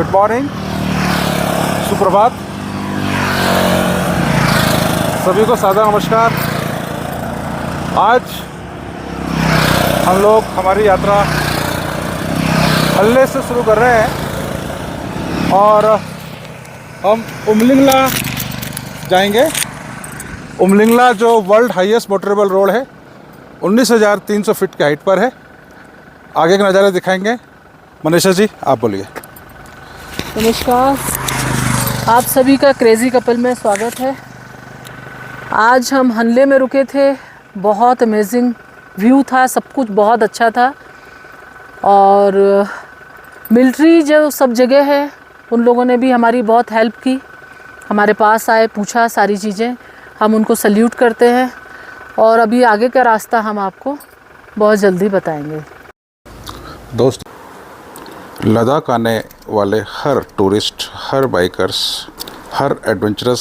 Good morning, सुप्रभात, सभी को सादर नमस्कार। आज हम लोग हमारी यात्रा हल्ले से शुरू कर रहे हैं और हम उमलिंगला जाएंगे। उमलिंगला जो वर्ल्ड हाईएस्ट मोटरेबल रोड है, 19,300 फीट की हाइट पर है। आगे के नज़ारे दिखाएंगे। मनीषा जी, आप बोलिए। नमस्कार, आप सभी का क्रेज़ी कपल में स्वागत है। आज हम हनले में रुके थे। बहुत अमेजिंग व्यू था, सब कुछ बहुत अच्छा था। और मिलिट्री जो सब जगह है, उन लोगों ने भी हमारी बहुत हेल्प की, हमारे पास आए, पूछा सारी चीज़ें। हम उनको सल्यूट करते हैं और अभी आगे का रास्ता हम आपको बहुत जल्दी बताएंगे। दोस्त, लद्दाख आने वाले हर टूरिस्ट, हर बाइकर्स, हर एडवेंचरस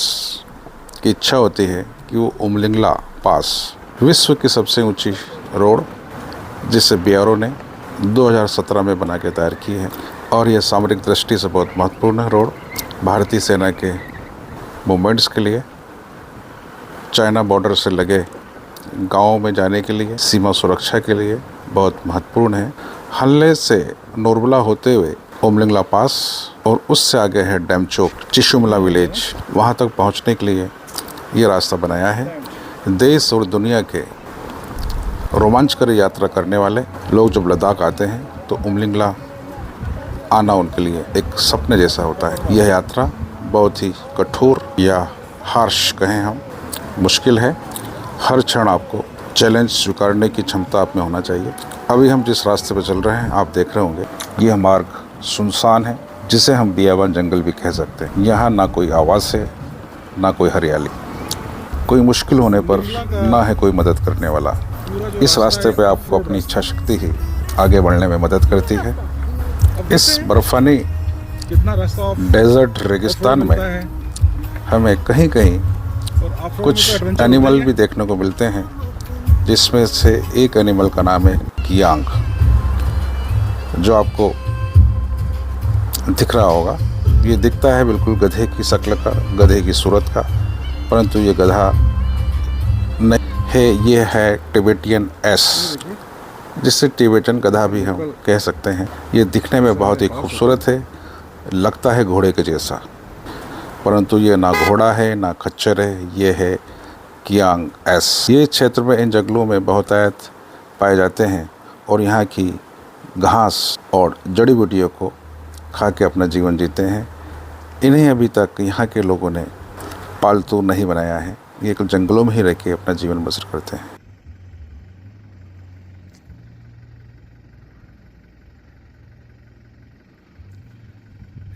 की इच्छा होती है कि वो उमलिंगला पास, विश्व की सबसे ऊंची रोड, जिसे बीआरओ ने 2017 में बना के तैयार की है। और यह सामरिक दृष्टि से बहुत महत्वपूर्ण है रोड, भारतीय सेना के मूवमेंट्स के लिए, चाइना बॉर्डर से लगे गाँव में जाने के लिए, सीमा सुरक्षा के लिए बहुत महत्वपूर्ण है। हल्ले से नोरबला होते हुए उमलिंगला पास और उससे आगे है डैमचोक, चिशुमला विलेज, वहाँ तक पहुँचने के लिए ये रास्ता बनाया है। देश और दुनिया के रोमांचकारी यात्रा करने वाले लोग जब लद्दाख आते हैं तो उमलिंगला आना उनके लिए एक सपने जैसा होता है। यह यात्रा बहुत ही कठोर या हार्श कहें हम, मुश्किल है। हर क्षण आपको चैलेंज स्वीकारने की क्षमता आप में होना चाहिए। अभी हम जिस रास्ते पर चल रहे हैं, आप देख रहे होंगे, यह मार्ग सुनसान है, जिसे हम बियाबान जंगल भी कह सकते हैं। यहाँ ना कोई आवाज़ है, ना कोई हरियाली, कोई मुश्किल होने पर ना है कोई मदद करने वाला। इस रास्ते पे आपको अपनी इच्छा शक्ति ही आगे बढ़ने में मदद करती है। इस बर्फानी डेजर्ट रेगिस्तान में हमें कहीं कहीं कुछ एनिमल भी देखने को मिलते हैं, जिसमें से एक एनिमल का नाम है कियांग, जो आपको दिख रहा होगा। ये दिखता है बिल्कुल गधे की शक्ल का, गधे की सूरत का, परंतु ये गधा नहीं है, ये है टिबेटियन एस, जिससे टिबेटन गधा भी हम कह सकते हैं। ये दिखने में बहुत ही खूबसूरत है, लगता है घोड़े के जैसा, परंतु ये ना घोड़ा है ना खच्चर है, ये है कियांग एस। ये क्षेत्र में, इन जंगलों में बहुतायत पाए जाते हैं और यहाँ की घास और जड़ी बूटियों को खा के अपना जीवन जीते हैं। इन्हें अभी तक यहाँ के लोगों ने पालतू नहीं बनाया है, ये जंगलों में ही रह के अपना जीवन बसर करते हैं।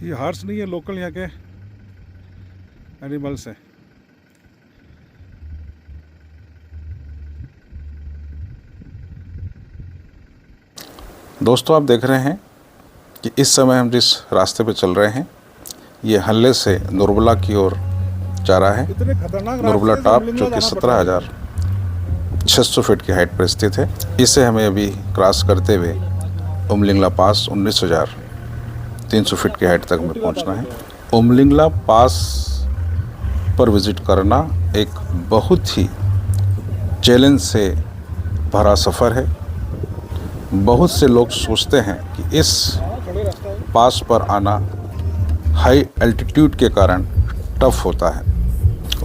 ये हार्स नहीं है, लोकल यहाँ के एनिमल्स हैं। दोस्तों, आप देख रहे हैं कि इस समय हम जिस रास्ते पे चल रहे हैं, ये हल्ले से नोरबला की ओर जा रहा है। नोरबला टॉप, जो कि 17,600 फीट की हाइट पर स्थित है, इसे हमें अभी क्रॉस करते हुए उमलिंगला पास 19,300 फीट की हाइट तक हमें पहुंचना है। उमलिंगला पास पर विज़िट करना एक बहुत ही चैलेंज से भरा सफ़र है। बहुत से लोग सोचते हैं कि इस पास पर आना हाई एल्टीट्यूड के कारण टफ होता है।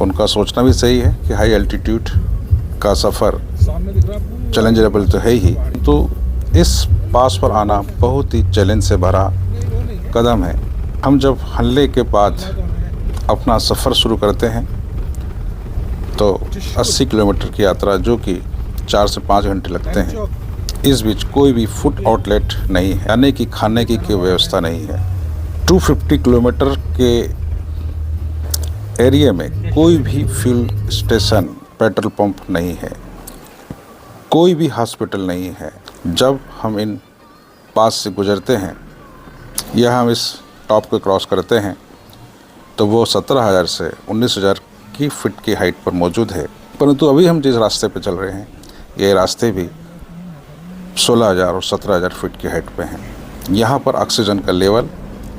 उनका सोचना भी सही है कि हाई एल्टीट्यूड का सफ़र चैलेंजेबल तो है ही, तो इस पास पर आना बहुत ही चैलेंज से भरा कदम है। हम जब हल्ले के बाद अपना सफ़र शुरू करते हैं तो 80 किलोमीटर की यात्रा, जो कि 4 से 5 घंटे लगते हैं, इस बीच कोई भी फूड आउटलेट नहीं है, यानी कि खाने की कोई व्यवस्था नहीं है। 250 किलोमीटर के एरिया में कोई भी फ्यूल स्टेशन, पेट्रोल पंप नहीं है, कोई भी हॉस्पिटल नहीं है। जब हम इन पास से गुजरते हैं या हम इस टॉप को क्रॉस करते हैं तो वो 17,000 से 19,000 की फीट की हाइट पर मौजूद है। परंतु अभी हम जिस रास्ते पे चल रहे हैं, ये रास्ते भी 16,000 और 17,000 फीट की हाइट पे हैं। यहाँ पर ऑक्सीजन का लेवल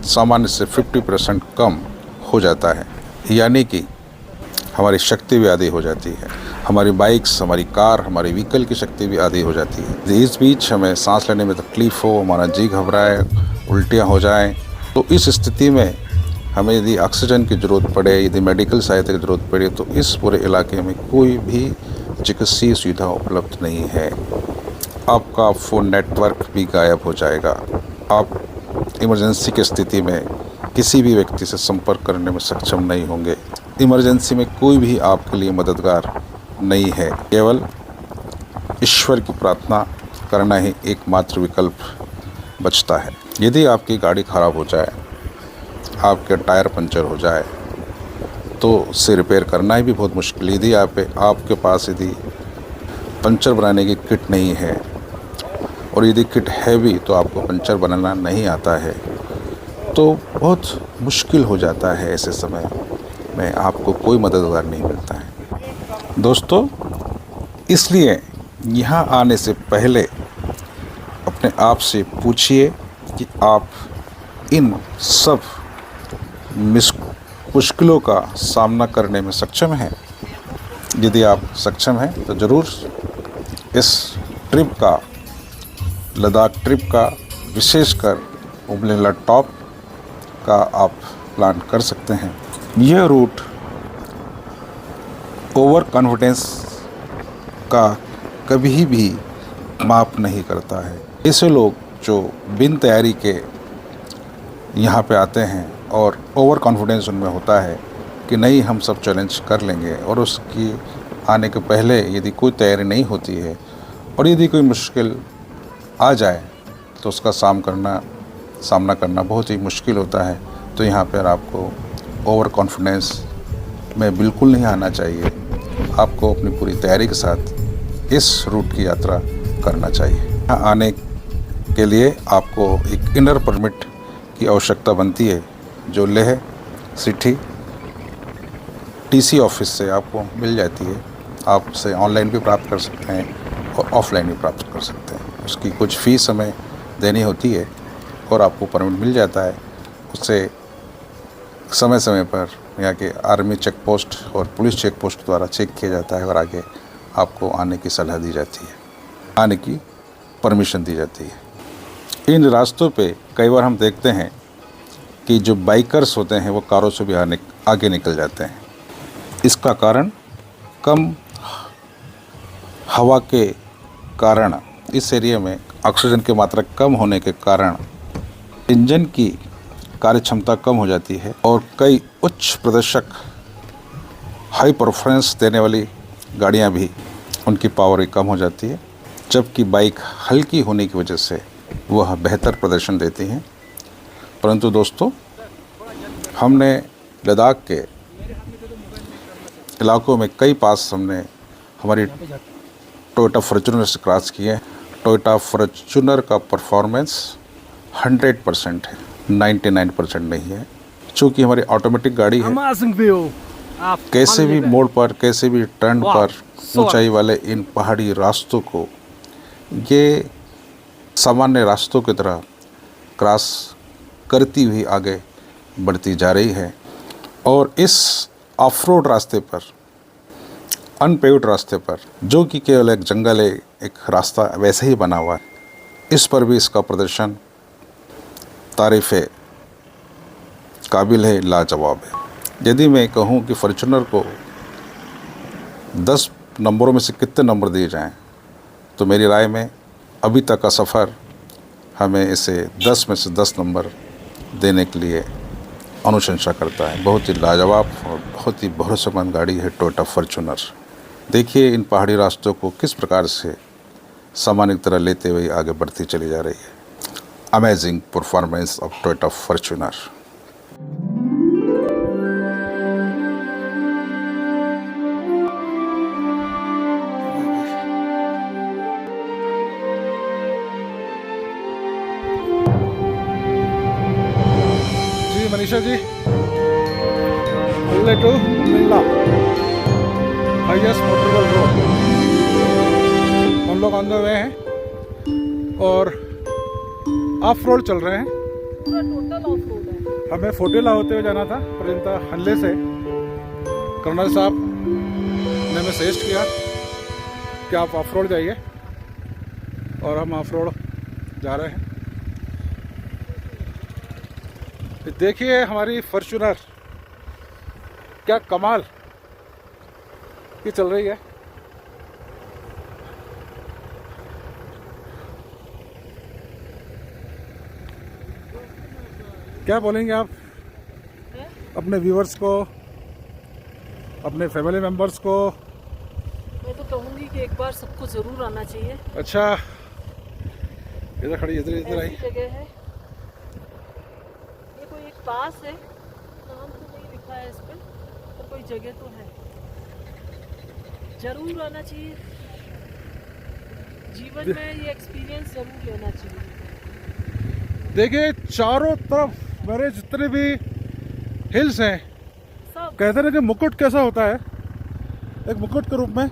सामान्य से 50% कम हो जाता है, यानी कि हमारी शक्ति भी आधी हो जाती है। हमारी बाइक्स, हमारी कार, हमारी व्हीकल की शक्ति भी आधी हो जाती है। इस बीच हमें सांस लेने में तकलीफ़ हो, हमारा जी घबराए, उल्टियाँ हो जाएं, तो इस स्थिति में हमें यदि ऑक्सीजन की ज़रूरत पड़े, यदि मेडिकल सहायता की ज़रूरत पड़े, तो इस पूरे इलाके में कोई भी चिकित्सीय सुविधा उपलब्ध नहीं है। आपका फ़ोन नेटवर्क भी गायब हो जाएगा। आप इमरजेंसी की स्थिति में किसी भी व्यक्ति से संपर्क करने में सक्षम नहीं होंगे। इमरजेंसी में कोई भी आपके लिए मददगार नहीं है। केवल ईश्वर की प्रार्थना करना ही एकमात्र विकल्प बचता है। यदि आपकी गाड़ी खराब हो जाए, आपके टायर पंचर हो जाए, तो उसे रिपेयर करना ही भी बहुत मुश्किल है। यदि आपके पास यदि पंचर बनाने की किट नहीं है, और यदि किट है भी तो आपको पंचर बनाना नहीं आता है, तो बहुत मुश्किल हो जाता है। ऐसे समय में आपको कोई मददगार नहीं मिलता है। दोस्तों, इसलिए यहाँ आने से पहले अपने आप से पूछिए कि आप इन सब मुश्किलों का सामना करने में सक्षम हैं। यदि आप सक्षम हैं तो ज़रूर इस ट्रिप का, लद्दाख ट्रिप का, विशेषकर उमलिंगला टॉप का आप प्लान कर सकते हैं। यह रूट ओवर कॉन्फिडेंस का कभी भी माप नहीं करता है। ऐसे लोग जो बिन तैयारी के यहाँ पे आते हैं और ओवर कॉन्फिडेंस उनमें होता है कि नहीं, हम सब चैलेंज कर लेंगे, और उसकी आने के पहले यदि कोई तैयारी नहीं होती है और यदि कोई मुश्किल आ जाए तो उसका सामना करना बहुत ही मुश्किल होता है। तो यहाँ पर आपको ओवर कॉन्फिडेंस में बिल्कुल नहीं आना चाहिए। आपको अपनी पूरी तैयारी के साथ इस रूट की यात्रा करना चाहिए। यहाँ आने के लिए आपको एक इनर परमिट की आवश्यकता बनती है, जो लेह सिटी टीसी ऑफिस से आपको मिल जाती है। आप उसे ऑनलाइन भी प्राप्त कर सकते हैं और ऑफलाइन भी प्राप्त कर सकते हैं। उसकी कुछ फ़ीस हमें देनी होती है और आपको परमिट मिल जाता है। उससे समय समय पर यहाँ के आर्मी चेक पोस्ट और पुलिस चेक पोस्ट द्वारा चेक किया जाता है और आगे आपको आने की सलाह दी जाती है, आने की परमिशन दी जाती है। इन रास्तों पे कई बार हम देखते हैं कि जो बाइकर्स होते हैं वो कारों से भी आगे निकल जाते हैं। इसका कारण कम हवा के कारण, इस एरिया में ऑक्सीजन की मात्रा कम होने के कारण इंजन की कार्य क्षमता कम हो जाती है और कई उच्च प्रदर्शक हाई परफॉर्मेंस देने वाली गाड़ियां भी, उनकी पावर कम हो जाती है, जबकि बाइक हल्की होने की वजह से वह बेहतर प्रदर्शन देती हैं। परंतु दोस्तों, हमने लद्दाख के इलाकों में कई पास हमने हमारी टोयोटा फॉर्च्यूनर से क्रॉस किए। टोयोटा फॉर्च्यूनर का परफॉर्मेंस 100% है, 99% नहीं है। चूँकि हमारी ऑटोमेटिक गाड़ी है, कैसे भी मोड़ पर, कैसे भी टर्न पर, ऊंचाई वाले इन पहाड़ी रास्तों को ये सामान्य रास्तों की तरह क्रॉस करती हुई आगे बढ़ती जा रही है। और इस ऑफ रोड रास्ते पर, अनपेव्ड रास्ते पर, जो कि केवल एक जंगल है, एक रास्ता वैसे ही बना हुआ है, इस पर भी इसका प्रदर्शन तारीफ़ काबिल है, लाजवाब है। यदि मैं कहूँ कि फॉर्च्यूनर को 10 नंबरों में से कितने नंबर दिए जाएं, तो मेरी राय में अभी तक का सफ़र हमें इसे 10 में से 10 नंबर देने के लिए अनुशंसा करता है। बहुत ही लाजवाब और बहुत ही भरोसेमंद गाड़ी है टोयोटा फॉर्च्यूनर। देखिए इन पहाड़ी रास्तों को किस प्रकार से सामान्य तरह लेते हुए आगे बढ़ती चली जा रही है। Amazing performance of Toyota Fortuner. जी मनीषा जी, उल्ले टू मिल्ला हाईएस्ट मोटरबल रोड, हम लोग ऑन द वे हैं और ऑफ रोड चल रहे हैं। पूरा टोटल ऑफ रोड है। हमें फोटेला होते हुए जाना था, पर हल्ले से कर्नल साहब ने हमें सजेस्ट किया कि आप ऑफ रोड जाइए, और हम ऑफ रोड जा रहे हैं। देखिए हमारी फॉर्च्यूनर क्या कमाल की चल रही है। क्या बोलेंगे आप अपने व्यूअर्स को, अपने फैमिली मेम्बर्स को? मैं तो कहूँगी कि एक बार सबको ज़रूर आना चाहिए। अच्छा, इधर खड़ी, इधर इधर आई। ऐसी जगह है, ये कोई एक पास है, नाम तो नहीं लिखा है इस पर, तो कोई जगह तो है, जरूर आना चाहिए। जीवन में ये एक्सपीरियंस जरूर लेना चाहिए। देखिए चारों तरफ मेरे जितने भी हिल्स हैं, सब कहते हैं कि मुकुट कैसा होता है, एक मुकुट के रूप में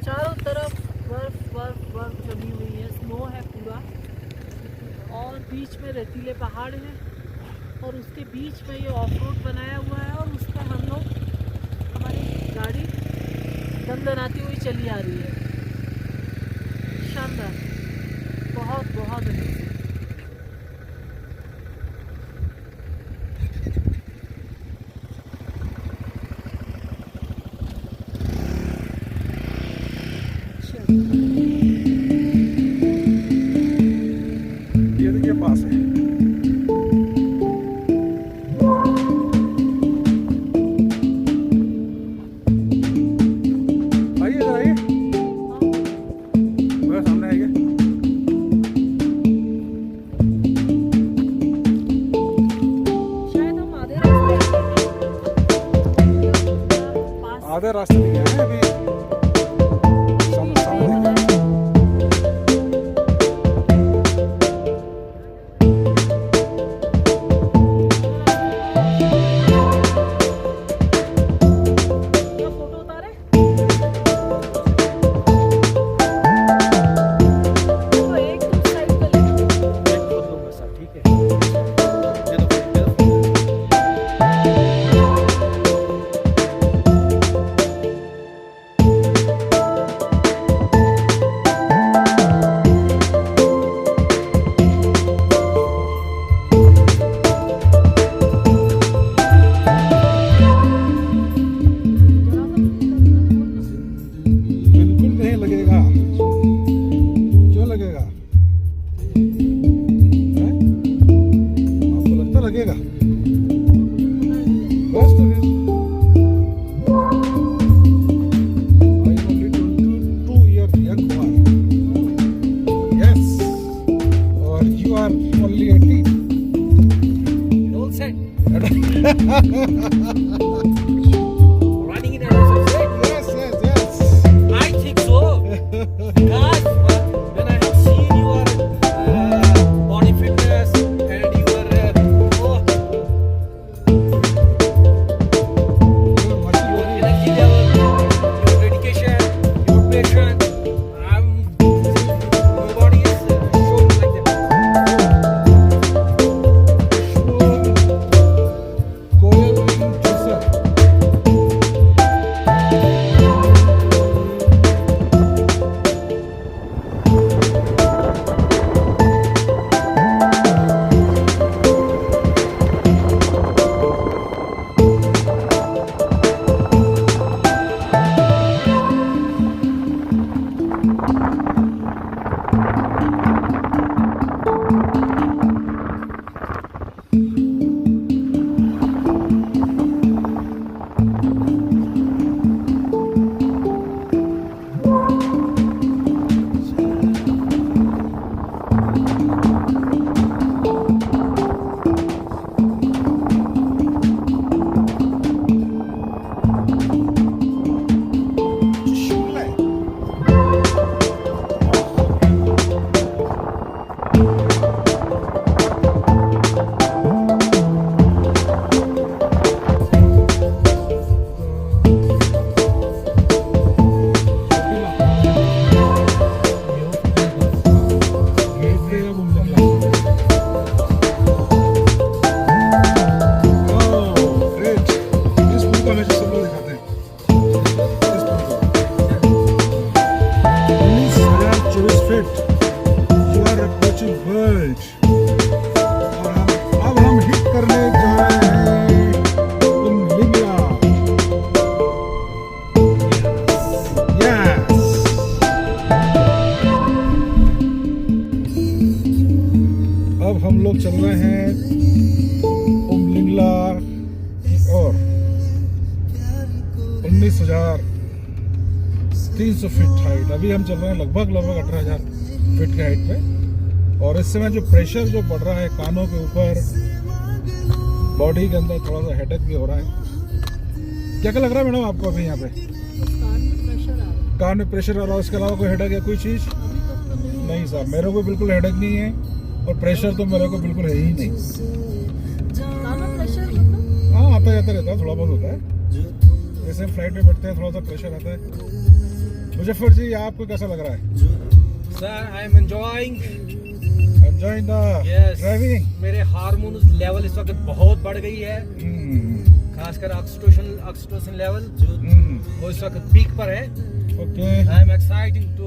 चारों तरफ बर्फ बर्फ बर्फ जमी हुई है, स्नो है पूरा, और बीच में रेतीले पहाड़ हैं, और उसके बीच में ये ऑफ रोड बनाया हुआ है, और उस पर हम लोग, हमारी गाड़ी दंदनाती हुई चली आ रही है। शानदार, बहुत बहुत amazing। ये देखिए पास है। आइए इधर आइए, मेरे सामने आइए। शायद हम आधे रास्ते पास आधे रास्ते नहीं आए अभी, सामने फोटो उतारे, तो एक दो साइड पे लेना। ठीक है, ये दो। बिल्कुल नहीं लगेगा, क्यों लगेगा? हैं? आपको लगता लगेगा? बस तो फिर I am only 22 years young boy. Yes, or you are only 18. All set. Running in all set. Yes, yes, yes. I think so. Guys, when I have seen your body fitness and your your energy level, your dedication, your passion, your body is shown like that. Koel in Joseph. World. और अब हम hit करने जा रहे हैं Umling La. Yes, अब हम लोग चल रहे हैं उमलिंगला की ओर। 19,300 फीट हाइट। अभी हम चल रहे हैं लगभग 18,000 फीट की हाइट पे। और इस समय जो प्रेशर जो बढ़ रहा है कानों के ऊपर, बॉडी के अंदर थोड़ा सा हेडेक भी हो रहा है। क्या क्या लग रहा है मैडम आपको अभी यहाँ पे? कान में प्रेशर आ रहा है, उसके अलावा कोई हेडेक या कोई चीज़? नहीं साहब, मेरे को बिल्कुल हेडेक नहीं है और प्रेशर तो मेरे को बिल्कुल है ही नहीं। हाँ, आता जाता रहता है, थोड़ा बहुत होता है। जैसे हम फ्लाइट में बैठते हैं थोड़ा सा प्रेशर आता है। मुजफ्फर जी, आपको कैसा लग रहा है? Sir, I am enjoying the yes. Driving. मेरे हार्मोन्स लेवल इस वक्त बहुत बढ़ गई है, खासकर ऑक्सीटोसिन लेवल वो इस वक्त पीक पर है। Okay, I am excited to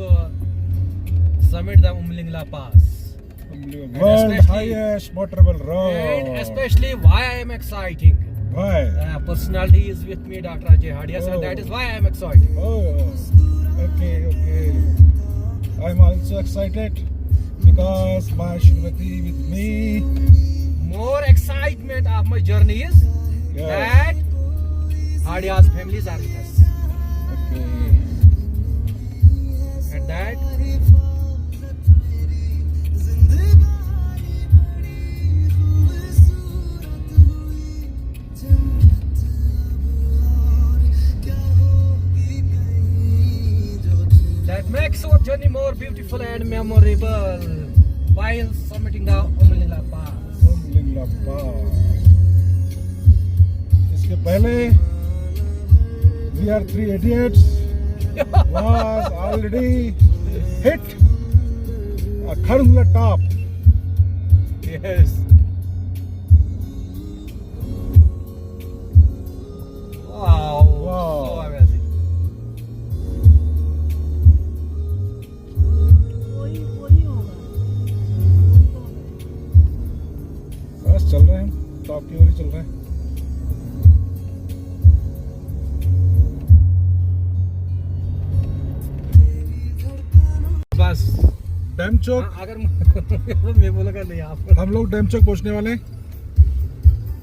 summit the Umlingla Pass. World highest motorable And road. especially why I am exciting. Why? Personality is with me, Dr. Ajay Hadia, sir. Oh. That is why I am excited. Oh, okay, okay. I'm also excited because my Shrimati with me. More excitement of my journey is Yeah. that Hadia's families are with us. Okay. And that makes our journey more beautiful and memorable while summiting the Umlingla Pass. Umlingla Pass. इसके पहले we are three idiots was already hit a Kharngla top. Yes. Wow. Wow. So amazing. बस चल रहे हैं, top की ओर ही चल रहे हैं। बस डैम चौक, अगर मैं बोलूँगा नहीं आप हम लोग डैम चौक पहुंचने वाले हैं।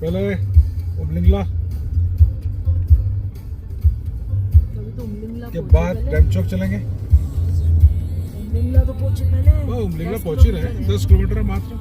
पहले उमलिंगला के बाद डैम चौक चलेंगे। उमलिंगला तो पहुंचे पहले। उमलिंगला पहुंच ही रहे हैं, 10 किलोमीटर मात्र।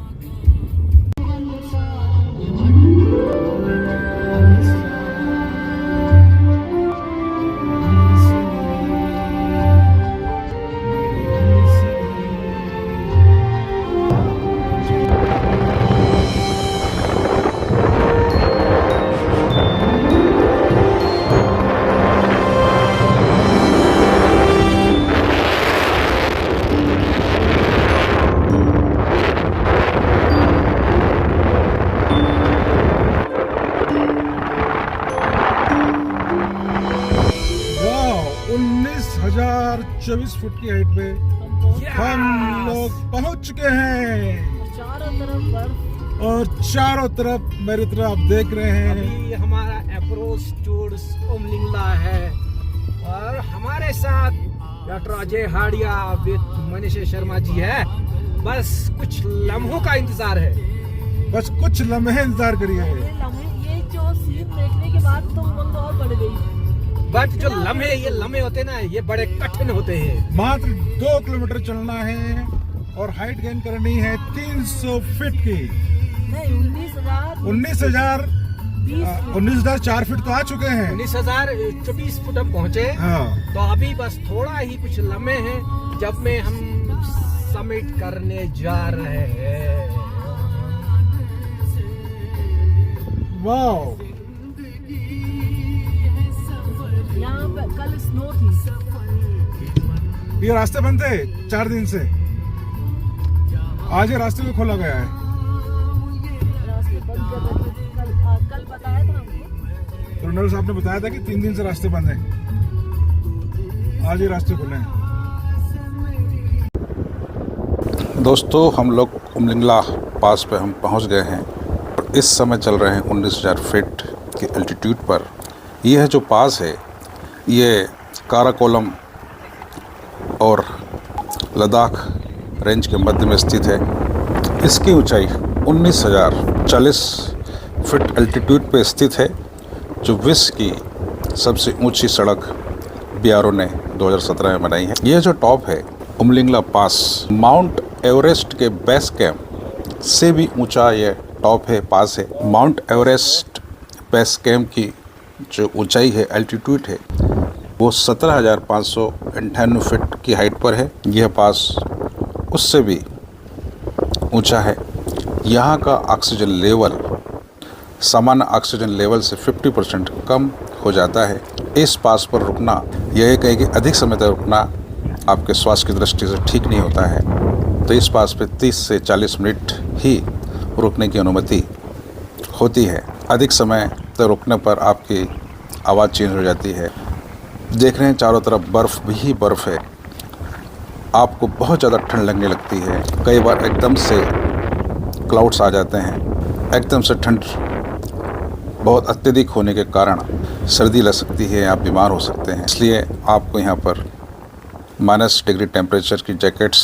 वाह, 19,024 फुट की हाइट पे हम लोग पहुंच चुके हैं। चारों तरफ बर्फ और चारों तरफ मेरी तरफ आप देख रहे हैं। अभी हमारा अप्रोच टूर्स उमलिंगला है और हमारे साथ डॉक्टर अजय हाडिया विद मनीष शर्मा जी है। बस कुछ लम्हों का इंतजार है। बस कुछ लम्हे इंतजार करिए। ये जो सीन देखने के बाद तो उमंग और बढ़ गई। बट जो लम्हे होते हैं ना, ये बड़े कठिन होते हैं। मात्र 2 किलोमीटर चलना है और हाइट गेन करनी है 300 फीट की। नहीं, 19,004 फीट तो आ चुके हैं। 19,024 फुट हम पहुंचे। हाँ, तो अभी बस थोड़ा ही कुछ लम्हे हैं जब में हम समिट करने जा रहे हैं। वाह, यहाँ पे कल स्नो थी। ये रास्ते बंद थे 4 दिन से, आज ये रास्ते को खोला गया है। रास्ते बंद कर रखे थे कल बताया था हमको। कर्नल साहब ने बताया था कि 3 दिन से रास्ते बंद हैं, आज ये रास्ते खुले हैं। दोस्तों, हम लोग उमलिंगला पास पे हम पहुंच गए हैं और इस समय चल रहे हैं 19,000 फीट की एल्टीट्यूड पर। यह जो पास है ये काराकोरम और लद्दाख रेंज के मध्य में स्थित है। इसकी ऊंचाई 19,040 फीट एल्टीट्यूड पे स्थित है, जो विश्व की सबसे ऊंची सड़क BRO ने 2017 में बनाई है। यह जो टॉप है उमलिंगला पास, माउंट एवरेस्ट के बेस कैंप से भी ऊंचा यह टॉप है, पास है। माउंट एवरेस्ट बेस कैंप की जो ऊंचाई है, एल्टीट्यूड है, वो 17,598 फीट की हाइट पर है। यह पास उससे भी ऊंचा है। यहाँ का ऑक्सीजन लेवल सामान्य ऑक्सीजन लेवल से 50% कम हो जाता है। इस पास पर रुकना, यह कहे कि अधिक समय तक रुकना आपके स्वास्थ्य की दृष्टि से ठीक नहीं होता है, तो इस पास पे 30 से 40 मिनट ही रुकने की अनुमति होती है। अधिक समय तक रुकने पर आपकी आवाज़ चेंज हो जाती है। देख रहे हैं चारों तरफ बर्फ़ भी बर्फ़ है। आपको बहुत ज़्यादा ठंड लगने लगती है। कई बार एकदम से क्लाउड्स आ जाते हैं। एकदम से ठंड बहुत अत्यधिक होने के कारण सर्दी लग सकती है, आप बीमार हो सकते हैं। इसलिए आपको यहाँ पर -डिग्री टेम्परेचर की जैकेट्स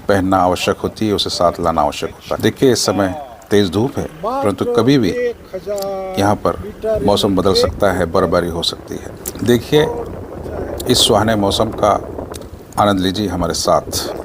पहनना आवश्यक होती है, उसे साथ लाना आवश्यक होता है। देखिए इस समय तेज़ धूप है, परंतु कभी भी यहाँ पर मौसम बदल सकता है, बर्फबारी हो सकती है। देखिए इस सुहाने मौसम का आनंद लीजिए हमारे साथ।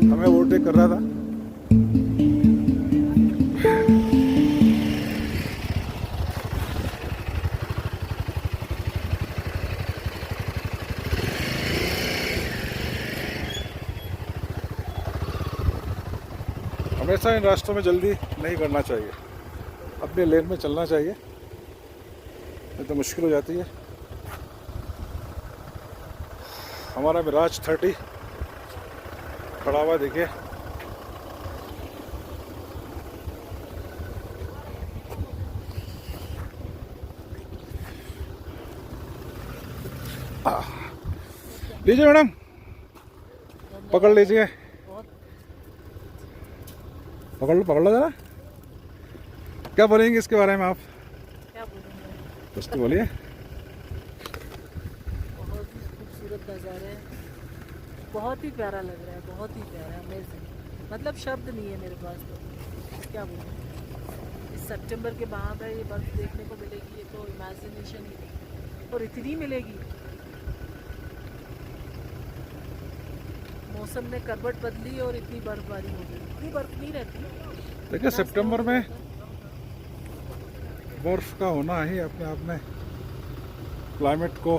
हमें ओवरटेक कर रहा था। हमेशा इन रास्तों में जल्दी नहीं करना चाहिए, अपने लेन में चलना चाहिए, नहीं तो मुश्किल हो जाती है। हमारा मिराज 30 खड़ा हुआ, देखिए। लीजिए मैडम, पकड़ लीजिए, पकड़ लो जरा। क्या बोलेंगे इसके बारे में आप? क्या बोलूँगा? कुछ तो बोलिए। बहुत ही खूबसूरत नज़ारे, बहुत ही प्यारा लग रहा है, बहुत ही प्यारा, अमेजिंग। मतलब शब्द नहीं है मेरे पास, तो क्या बोलूँ। इस सितंबर के बाद है ये बर्फ़ देखने को मिलेगी, ये तो इमेजिनेशन ही नहीं, और इतनी मिलेगी। मौसम ने करवट बदली और इतनी बर्फबारी हो गई। इतनी बर्फ नहीं रहती। देखिए सितंबर में बर्फ का होना ही अपने आप में क्लाइमेट को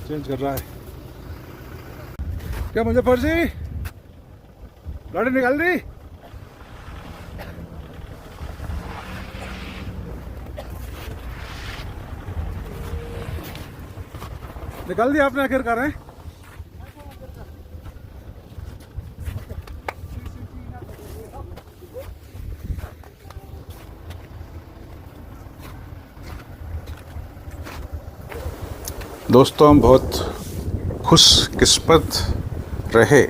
चेंज कर रहा है। क्या मुजफ्फर जी, गाड़ी निकाल दी? निकाल दी आपने आखिरकार? है दोस्तों, हम बहुत खुशकिस्मत रहे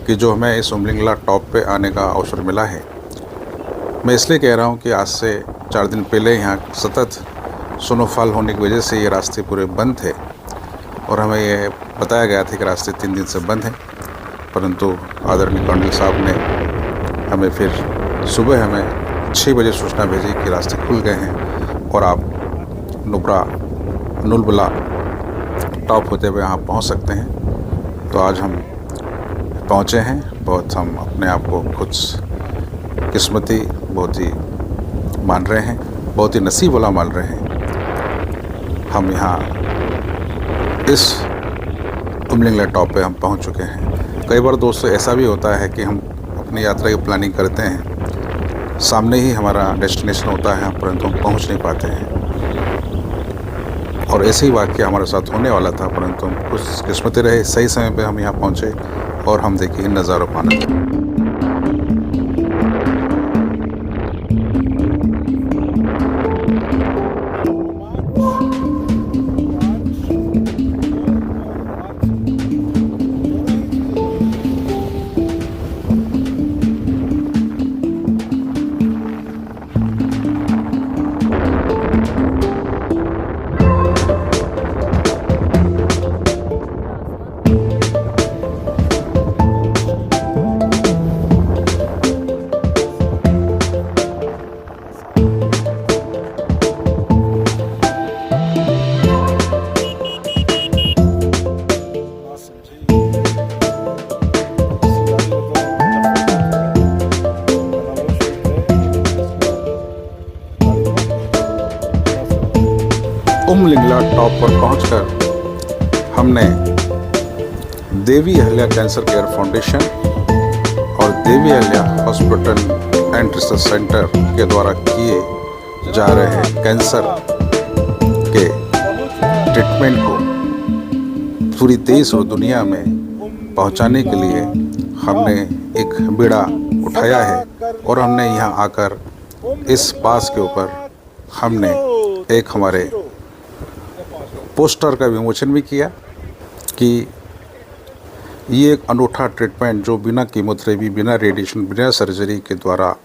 कि जो हमें इस उमलिंगला टॉप पे आने का अवसर मिला है। मैं इसलिए कह रहा हूँ कि आज से 4 दिन पहले यहाँ सतत स्नोफॉल होने की वजह से ये रास्ते पूरे बंद थे और हमें ये बताया गया था कि रास्ते 3 दिन से बंद हैं, परंतु आदरणीय कर्नल साहब ने हमें फिर सुबह हमें 6 बजे सूचना भेजी कि रास्ते खुल गए हैं और आप नुलबला टॉप होते हुए यहाँ पहुँच सकते हैं। तो आज हम पहुँचे हैं। बहुत हम अपने आप को खुद किस्मती बहुत ही मान रहे हैं, बहुत ही नसीब वाला मान रहे हैं। हम यहाँ इस उमलिंगला टॉप पे हम पहुँच चुके हैं। कई बार दोस्तों ऐसा भी होता है कि हम अपनी यात्रा की प्लानिंग करते हैं, सामने ही हमारा डेस्टिनेशन होता है परंतु हम पहुँच नहीं पाते हैं, और ऐसे ही वाक़या हमारे साथ होने वाला था, परंतु हम कुछ किस्मती रहे, सही समय पे हम यहाँ पहुँचे और हम देखिए इन नज़ारों का आनंद। उमलिंगला टॉप पर पहुंचकर हमने Devi Ahilya cancer care foundation और Devi Ahilya hospital and research centre के द्वारा किए जा रहे कैंसर के ट्रीटमेंट को पूरी देश और दुनिया में पहुंचाने के लिए हमने एक बीड़ा उठाया है और हमने यहाँ आकर इस पास के ऊपर हमने एक हमारे पोस्टर का विमोचन भी किया कि ये एक अनूठा ट्रीटमेंट जो बिना कीमोथेरेपी, बिना रेडिएशन, बिना सर्जरी के द्वारा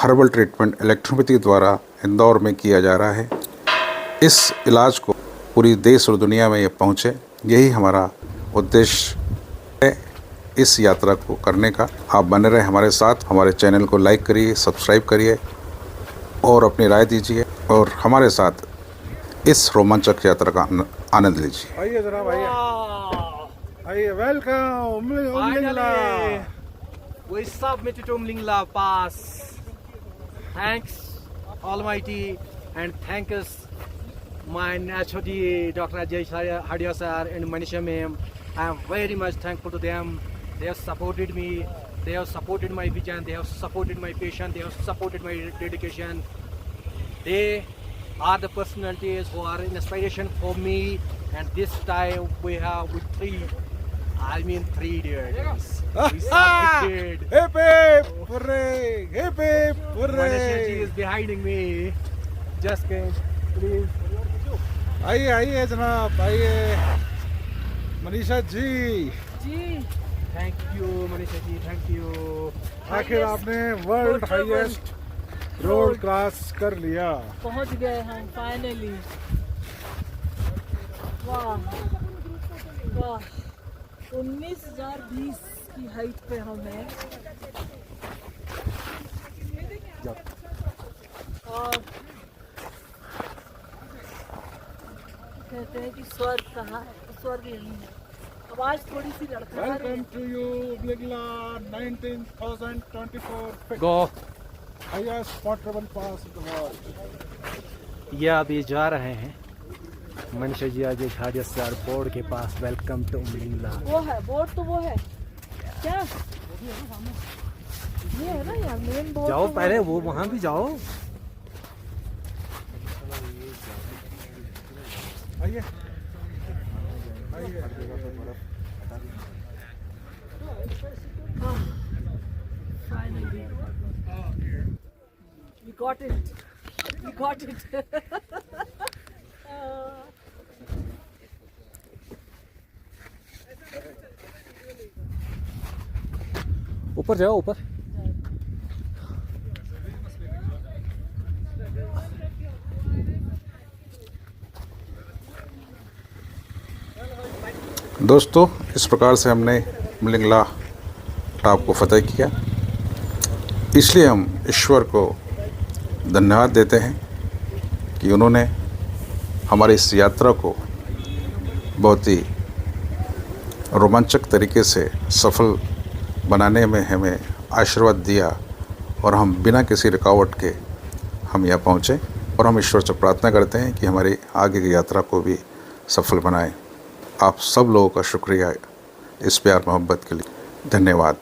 हर्बल ट्रीटमेंट इलेक्ट्रोपैथी द्वारा इंदौर में किया जा रहा है। इस इलाज को पूरी देश और दुनिया में ये पहुँचे, यही हमारा उद्देश्य है इस यात्रा को करने का। आप बने रहे हमारे साथ, हमारे चैनल को लाइक करिए, सब्सक्राइब करिए और अपनी राय दीजिए और हमारे साथ इस रोमांचक यात्रा का आनंद लीजिए। आइए जनाब, आइए, welcome Umling La. We submitted to Umlingla Pass. Thanks Almighty and thanks my HOD Dr. Ajay Hadia sir and Manisha ma'am. I am very much thankful to them. They have supported me. They have supported my vision. They have supported my passion. They have supported my dedication. They are the personalities who are an inspiration for me. And this time we have with three days. We submitted. Hip hip hooray! Hip hip Manisha ji hooray! is behind me. Just can please. आइए आइए जनाब, आइए Manisha ji. Thank you Manisha ji. Thank you. आखिर आपने world highest road cross कर लिया। पहुंच गए हम फाइनली। वाह वाह, 19,020 की हाइट पे हम हैं और कहते हैं कि स्वर्ग कहाँ है, स्वर्ग यही है। आवाज थोड़ी सी लड़खड़ा रही वेलकम है। To you Umlingla 19,024 Go. Highest motorable pass in the world. ये अभी जा रहे हैं मनीषा जी आज हादिया सर बोर्ड के पास। Welcome to Umling La. वो है बोर्ड, तो वो है क्या, ये है ना यार मेन बोर्ड। जाओ तो पहले वो वहाँ भी जाओ। आइए आइए। Finally. We got it. We got it. ऊपर जाओ ऊपर। दोस्तों, इस प्रकार से हमने उमलिंगला टॉप को फतह किया। इसलिए हम ईश्वर को धन्यवाद देते हैं कि उन्होंने हमारी इस यात्रा को बहुत ही रोमांचक तरीके से सफल बनाने में हमें आशीर्वाद दिया और हम बिना किसी रुकावट के हम यहाँ पहुँचे। और हम ईश्वर से प्रार्थना करते हैं कि हमारी आगे की यात्रा को भी सफल बनाएं। आप सब लोगों का शुक्रिया इस प्यार मोहब्बत के लिए। धन्यवाद।